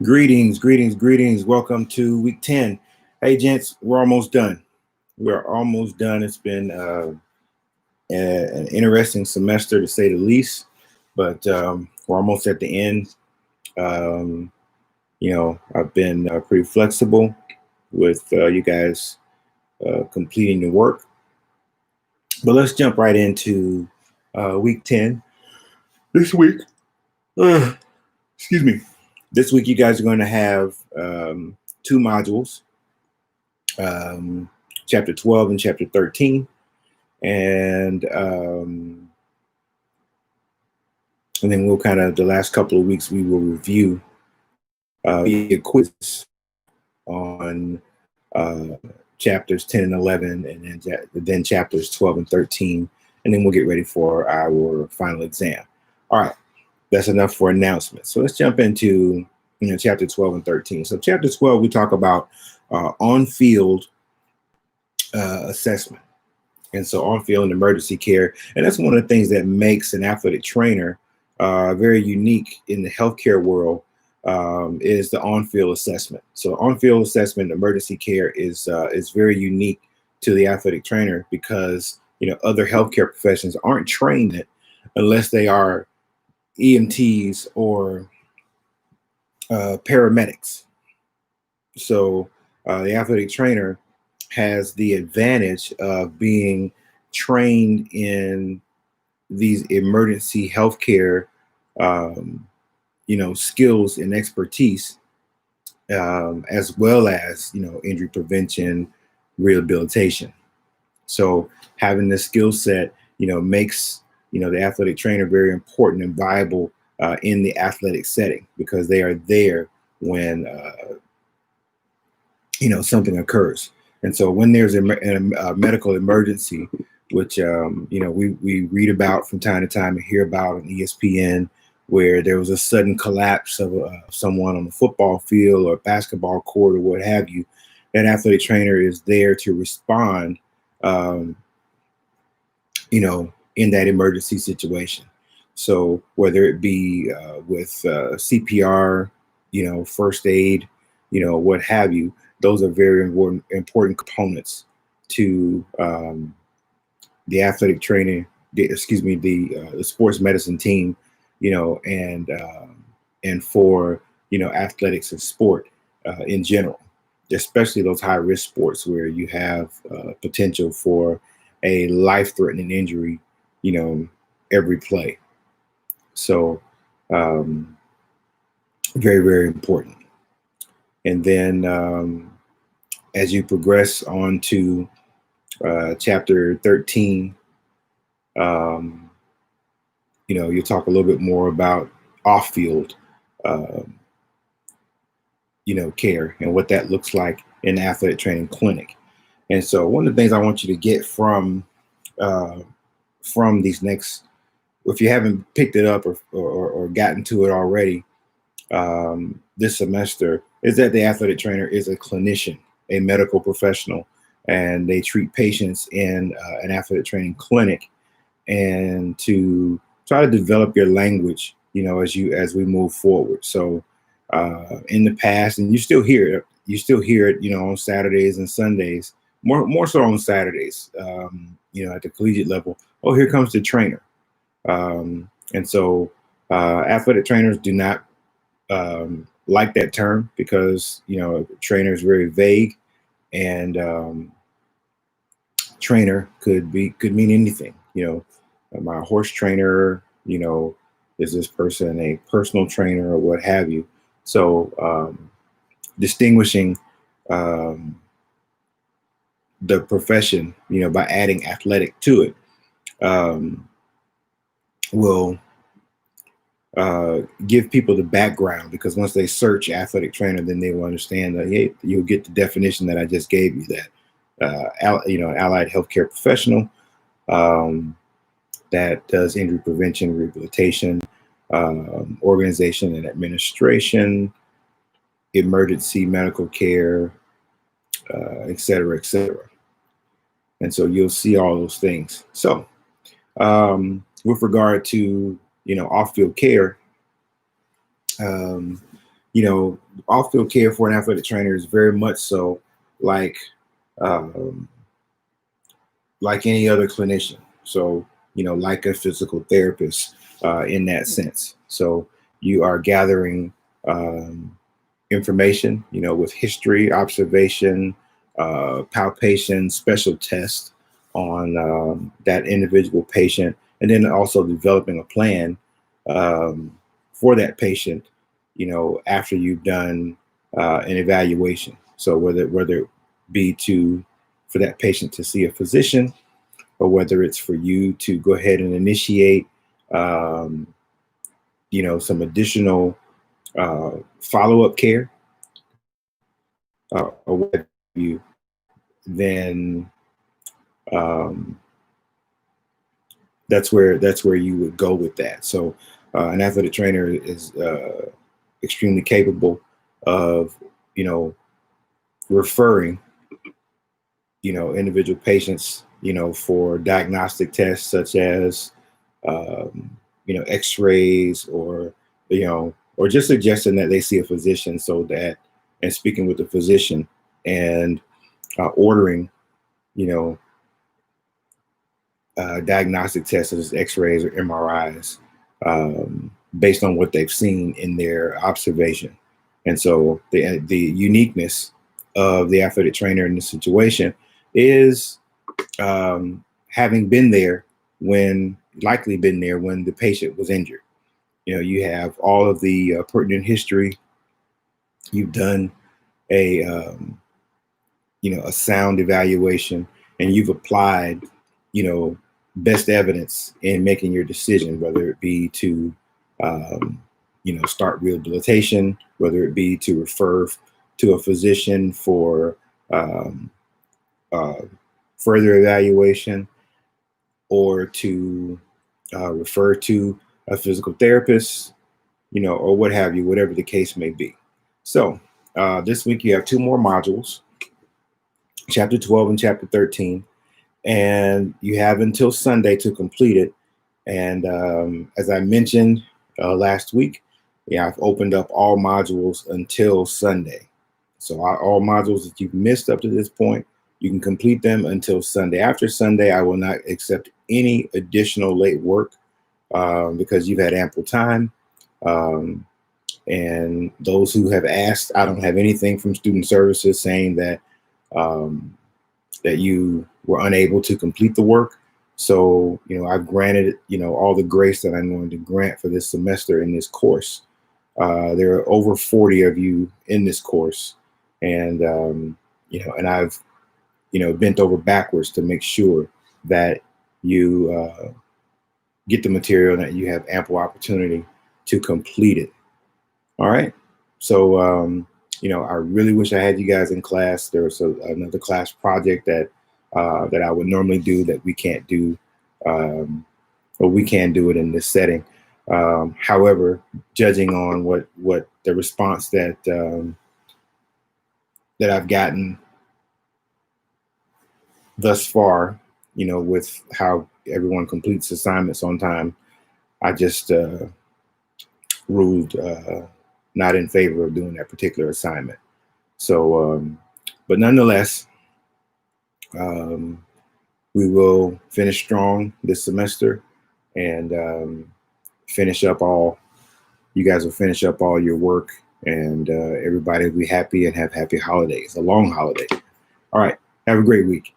Greetings, greetings, greetings. Welcome to week 10. Hey, gents, we're almost done. We're almost done. It's been an interesting semester to say the least, but we're almost at the end. Um, I've been pretty flexible with you guys completing the work. But let's jump right into week 10. This week, uh, excuse me. This week, you guys are going to have two modules. Chapter 12 and chapter 13. And then we'll kind of, the last couple of weeks, we will review a quiz on chapters 10 and 11, and then chapters 12 and 13. And then we'll get ready for our final exam. All right, that's enough for announcements. So let's jump into chapter 12 and 13. So chapter 12, we talk about on-field assessment. And so on-field and emergency care. And that's one of the things that makes an athletic trainer very unique in the healthcare world is the on-field assessment. So on-field assessment, emergency care is very unique to the athletic trainer because, other healthcare professions aren't trained it unless they are EMTs or paramedics. So the athletic trainer has the advantage of being trained in these emergency healthcare, skills and expertise, as well as, injury prevention, rehabilitation. So having this skill set, makes, the athletic trainer very important and viable in the athletic setting because they are there when, something occurs. And so when there's a medical emergency, which, we read about from time to time and hear about on ESPN, where there was a sudden collapse of someone on the football field or basketball court or what have you, that athletic trainer is there to respond, in that emergency situation. So whether it be with CPR, first aid, what have you, those are very important components to the athletic training, the sports medicine team, and for, athletics and sport in general, especially those high risk sports where you have potential for a life threatening injury, every play. So very, very important. And then as you progress on to chapter 13, you'll talk a little bit more about off-field, care and what that looks like in the athletic training clinic. And so one of the things I want you to get from these next, if you haven't picked it up or gotten to it already this semester, is that the athletic trainer is a clinician, a medical professional, and they treat patients in an athletic training clinic, and to try to develop your language, as we move forward. So in the past, and you still hear it, on Saturdays and Sundays, more so on Saturdays, at the collegiate level. Oh, here comes the trainer. And so athletic trainers do not like that term because, trainer is very vague, and trainer could mean anything. My horse trainer, is this person a personal trainer or what have you? So distinguishing the profession, by adding athletic to it, will give people the background, because once they search athletic trainer, then they will understand that, hey, you'll get the definition that I just gave you, that allied healthcare professional that does injury prevention, rehabilitation, organization and administration, emergency medical care, et cetera, et cetera. And so you'll see all those things. So with regard to, off-field care, off-field care for an athletic trainer is very much so like um, like any other clinician. So, like a physical therapist in that sense. So you are gathering um, information, with history, observation, palpation, special tests on that individual patient, and then also developing a plan for that patient, after you've done an evaluation. So whether it be for that patient to see a physician, or whether it's for you to go ahead and initiate, um, some additional follow-up care, or what you, then um, that's where you would go with that. So an athletic trainer is extremely capable of, referring, individual patients, for diagnostic tests such as, x-rays, or just suggesting that they see a physician, and speaking with the physician, and ordering, you know, diagnostic tests such as x-rays or MRIs, based on what they've seen in their observation. And so the uniqueness of the athletic trainer in this situation is having been there likely been there when the patient was injured. You have all of the pertinent history. You've done a a sound evaluation, and you've applied, best evidence in making your decision, whether it be to, start rehabilitation, whether it be to refer to a physician for um, uh, further evaluation, or to refer to a physical therapist, or what have you, whatever the case may be. So this week you have two more modules, chapter 12 and chapter 13, and you have until Sunday to complete it. And as I mentioned last week, I've opened up all modules until Sunday. So all modules that you've missed up to this point, you can complete them until Sunday. After Sunday, I will not accept any additional late work because you've had ample time. And those who have asked, I don't have anything from student services saying that that you were unable to complete the work. So, I've granted, all the grace that I'm going to grant for this semester in this course. There are over 40 of you in this course. And, and I've, bent over backwards to make sure that you get the material and that you have ample opportunity to complete it. All right. So, I really wish I had you guys in class. There was another class project that I would normally do that we can't do, or we can do it in this setting. However, judging on what the response that I've gotten thus far, with how everyone completes assignments on time, I just ruled not in favor of doing that particular assignment. So, but nonetheless, we will finish strong this semester, and you guys will finish up all your work, and everybody will be happy and have happy holidays, a long holiday. All right. Have a great week.